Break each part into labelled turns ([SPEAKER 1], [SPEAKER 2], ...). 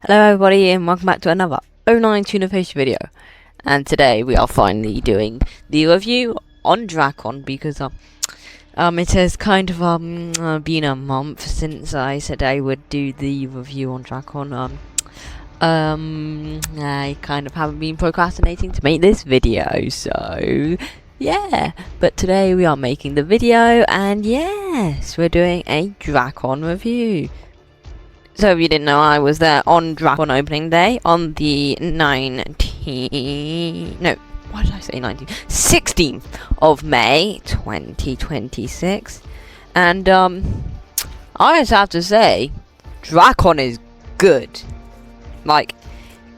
[SPEAKER 1] Hello everybody and welcome back to another 09 Tuna Fish video. And today we are finally doing the review on Drakon because it has kind of been a month since I said I would do the review on Drakon. I kind of haven't been procrastinating to make this video, so yeah. But today we are making the video and yes, we're doing a Drakon review. So if you didn't know, I was there on Drakon opening day on the 16th of May 2026. And I just have to say, Drakon is good. Like,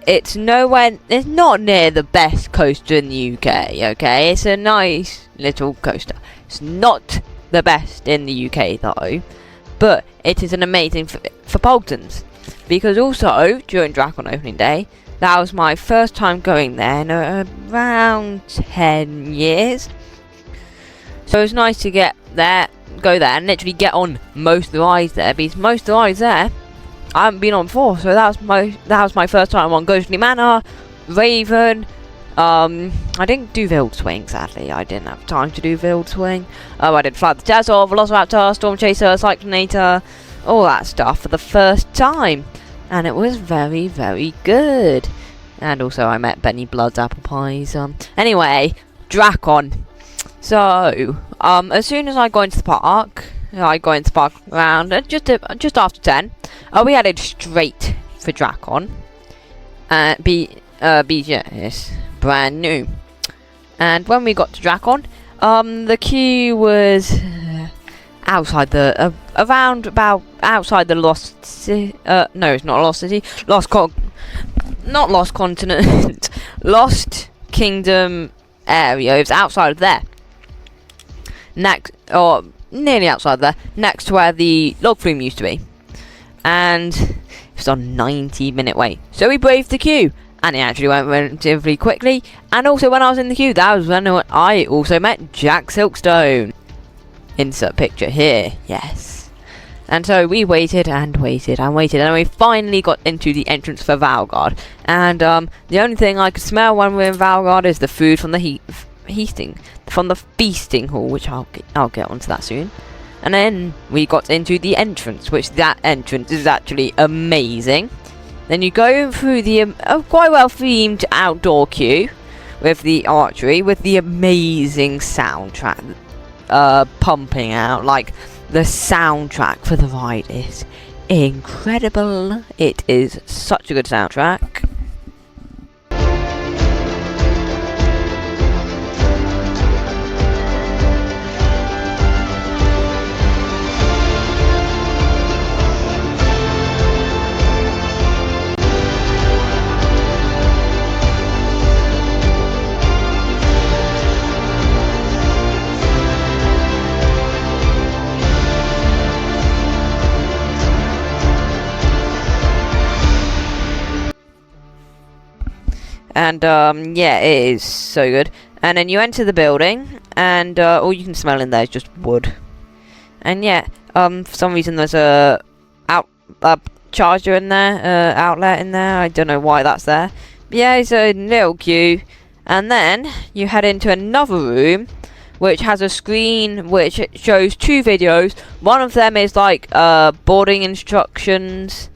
[SPEAKER 1] it's not near the best coaster in the UK, okay? It's a nice little coaster. It's not the best in the UK though. But it is an amazing for Boltons, because also during Drakon opening day, that was my first time going there in around 10 years. So it's nice to go there and literally get on most of the rides there, because most of the rides there I haven't been on before. So that was my first time on Ghostly Manor, Raven. I didn't do Vild Swing, sadly. I didn't have time to do Vild Swing. I did Fly the Jazzer, Velociraptor, Storm Chaser, Cyclonator, all that stuff for the first time. And it was very, very good. And also I met Benny Blood's Apple Pies. Anyway, Drakon. So, as soon as I got into the park, around just after 10. We headed straight for Drakon. BGS. Brand new. And when we got to Drakon, the queue was outside the outside the Lost City. No, it's not Lost City. Not Lost Continent. Lost Kingdom area. It was outside of there. Nearly outside there, next to where the log flume used to be. And it was on 90-minute wait. So we braved the queue. And it actually went relatively quickly. And also when I was in the queue, that was when I also met Jack Silkstone. Insert picture here, yes. And so we waited and waited and waited. And we finally got into the entrance for Valgard. And the only thing I could smell when we were in Valgard is the food from the feasting hall, which I'll get onto that soon. And then we got into the entrance, which that entrance is actually amazing. Then you go through the quite well themed outdoor queue with the archery, with the amazing soundtrack pumping out. Like, the soundtrack for the ride is incredible. It is such a good soundtrack. And yeah, it is so good. And then you enter the building, and all you can smell in there is just wood. And yeah, for some reason there's a charger in there, outlet in there. I don't know why that's there. But yeah, it's a little queue. And then you head into another room, which has a screen which shows two videos. One of them is like boarding instructions.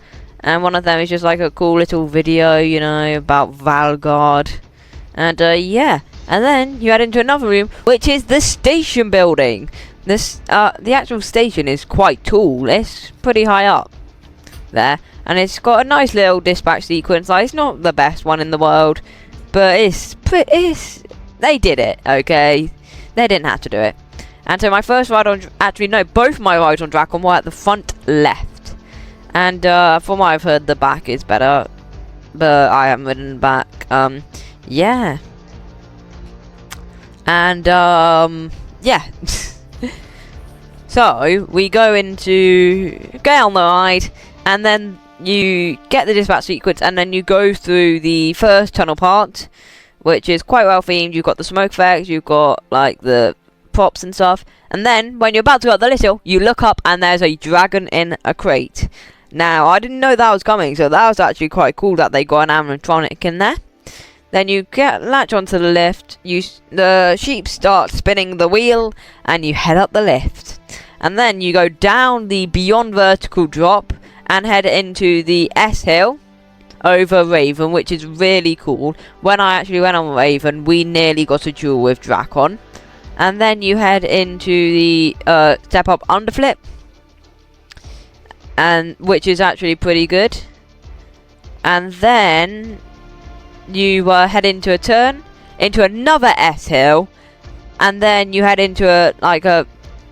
[SPEAKER 1] And one of them is just like a cool little video, you know, about Valgard. And yeah. And then you head into another room, which is the station building. The actual station is quite tall. It's pretty high up there. And it's got a nice little dispatch sequence. Like, it's not the best one in the world, but they did it, okay? They didn't have to do it. And so my first ride on... Actually, no, both my rides on Drakon were at the front left. And from what I've heard, the back is better, but I haven't ridden the back. Yeah. And yeah. So we get on the ride, and then you get the dispatch sequence, and then you go through the first tunnel part, which is quite well themed. You've got the smoke effects, you've got like the props and stuff, and then when you're about to go up the little, you look up and there's a dragon in a crate. Now, I didn't know that was coming, so that was actually quite cool that they got an animatronic in there. Then you latch onto the lift, the sheep start spinning the wheel, and you head up the lift. And then you go down the beyond vertical drop, and head into the S-Hill over Raven, which is really cool. When I actually went on Raven, we nearly got a duel with Drakon. And then you head into the step up underflip, and which is actually pretty good. And then you head into a turn, into another S-Hill, and then you head into a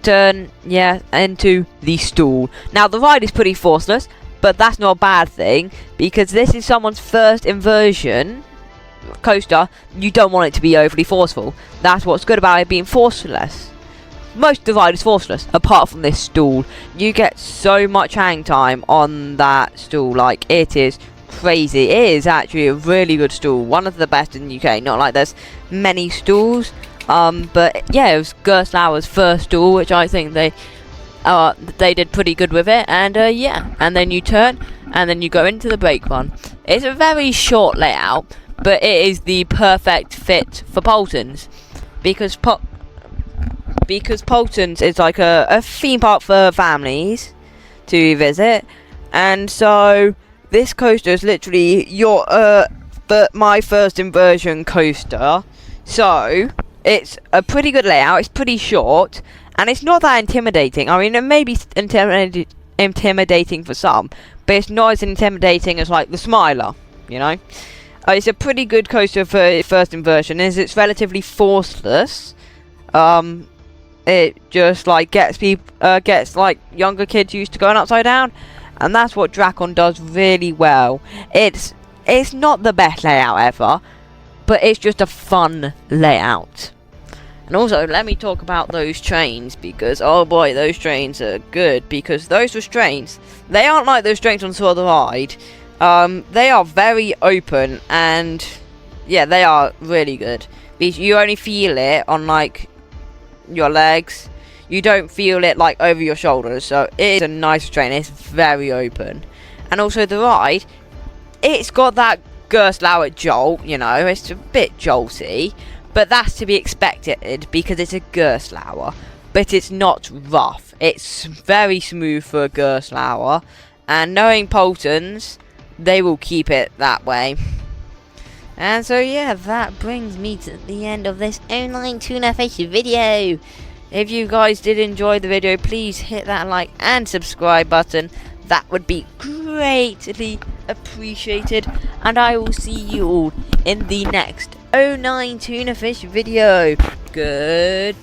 [SPEAKER 1] turn, into the stall. Now the ride is pretty forceless, but that's not a bad thing, because this is someone's first inversion coaster. You don't want it to be overly forceful. That's what's good about it being forceless. Most of the ride is forceless, apart from this stall. You get so much hang time on that stall, like, it is crazy. It is actually a really good stall, one of the best in the UK. Not like there's many stalls, but yeah, it was Gerstlauer's first stall, which I think they did pretty good with it. And yeah, and then you turn, and then you go into the brake run. It's a very short layout, but it is the perfect fit for Poltons, because Poltons is like a theme park for families to visit, and so this coaster is literally my first inversion coaster. So it's a pretty good layout. It's pretty short, and it's not that intimidating. I mean, it may be intimidating for some, but it's not as intimidating as like the Smiler, you know. It's a pretty good coaster for its first inversion, as it's relatively forceless. It just like gets like younger kids used to going upside down, and that's what Drakon does really well. It's not the best layout ever, but it's just a fun layout. And also, let me talk about those trains, because oh boy, those trains are good. Because those restraints, they aren't like those trains on Sword of the Ride. They are very open, and yeah, they are really good. Because you only feel it on like your legs. You don't feel it like over your shoulders. So it is a nice train. It's very open. And also the ride, it's got that Gerstlauer jolt, you know. It's a bit jolty, but that's to be expected because it's a Gerstlauer. But it's not rough. It's very smooth for a Gerstlauer, and knowing Poltons, they will keep it that way. And so yeah, that brings me to the end of this online Tuna Fish video. If you guys did enjoy the video, please hit that like and subscribe button. That would be greatly appreciated. And I will see you all in the next 09 Tuna Fish video. Goodbye.